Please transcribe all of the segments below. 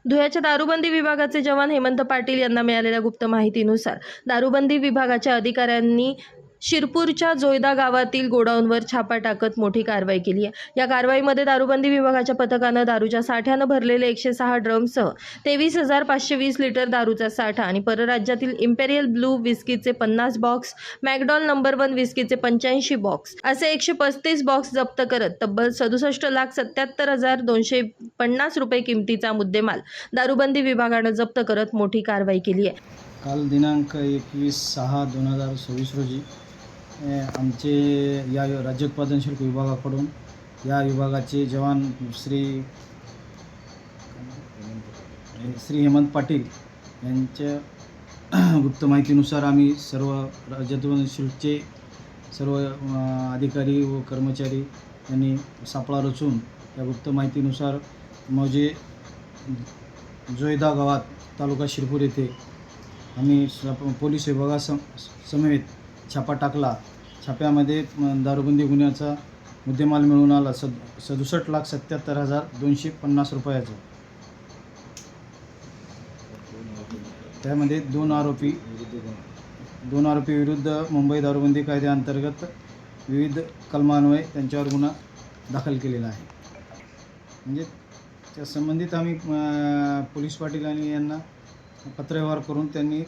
धुळ्याच्या दारूबंदी विभागाचे जवान हेमंत पाटील यांना मिळालेल्या गुप्त माहितीनुसार दारूबंदी विभागाच्या अधिकाऱ्यांनी शिरपूरच्या जोयदा गावातील गोडाऊनवर छापा टाकत मोठी कारवाई केली आहे। या कारवाईमध्ये दारूबंदी विभागाच्या पथकानं दारूच्या साठ्यानं भरलेले 106 ड्रमसह 23,520 लिटर दारूचा साठा आणि परराज्यातील imperial blue विस्कीचे 50 box, McDowell number 1 विस्कीचे 85 box असे 135 बॉक्स जप्त करत तब्बल 67,77,250 रुपये किमतीचा मुद्देमाल दारूबंदी विभागानं जप्त करत मोठी कारवाई केली आहे। काल दिनांक 21/6/2026 रोजी आमचे या राज्य उत्पादन शुल्क विभागाकडून या विभागाचे जवान श्री हेमंत पाटील यांच्या गुप्त माहितीनुसार आम्ही सर्व राज्य उत्पादन शुल्कचे सर्व अधिकारी व कर्मचारी यांनी सापळा रचून या गुप्त माहितीनुसार मौजे जोयदा गावात तालुका शिरपूर येथे आम्ही पोलीस विभागासमवेत छापा टाकला। छाप्यामध्ये दारूबंदी गुन्ह्याचा मुद्देमाल मिळून आला 67,77,250 रुपयाचा। त्यामध्ये दोन आरोपी विरुद्ध मुंबई दारूबंदी कायद्याअंतर्गत विविध कलमान्वये त्यांच्यावर गुन्हा दाखल केलेला आहे। म्हणजे त्या संबंधित आम्ही पोलीस पाटील आणि यांना पत्रव्यवहार करून त्यांनी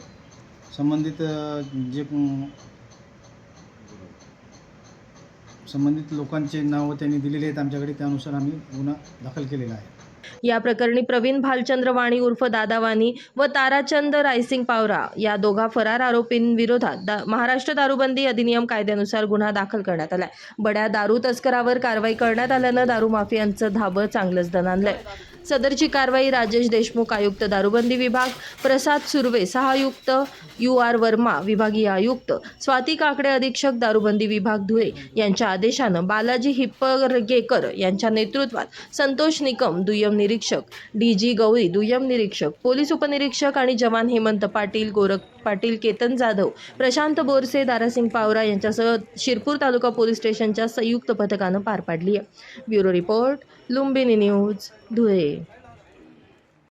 संबंधित लोकांचे नाव त्यांनी दिलेले आहेत आमच्याकडे, त्यानुसार आम्ही गुन्हा दाखल केलेला आहे। या प्रकरणी प्रवीण भालचंद्र वाणी उर्फ दादा वाणी व ताराचंद रायसिंग पावरा या दोघा फरार आरोपींविरोधात महाराष्ट्र दारूबंदी अधिनियम कायद्यानुसार गुन्हा दाखल करण्यात आलाय। बड्या दारू तस्करावर कारवाई करण्यात आल्यानं दारू माफियांचं धाबं चांगलंच दणाणलंय। सदरची कारवाई राजेश देशमुख आयुक्त दारूबंदी विभाग, प्रसाद सुर्वे सहायुक्त, UR वर्मा विभागीय आयुक्त, स्वाती काकडे अधीक्षक दारूबंदी विभाग धुळे यांच्या आदेशानं बालाजी हिप्परगेकर यांच्या नेतृत्वात संतोष निकम दुय्यम निरीक्षक, DG गौरी दुय्यम निरीक्षक, पोलीस उपनिरीक्षक आणि जवान हेमंत पाटील, गोरख पाटील, केतन जाधव, प्रशांत बोरसे, दारासिंग पावरा यांच्यासह शिरपूर तालुका पोलीस स्टेशनच्या संयुक्त पथकानं पार पाडली आहे। Bureau report, Lumbini news, Dhule.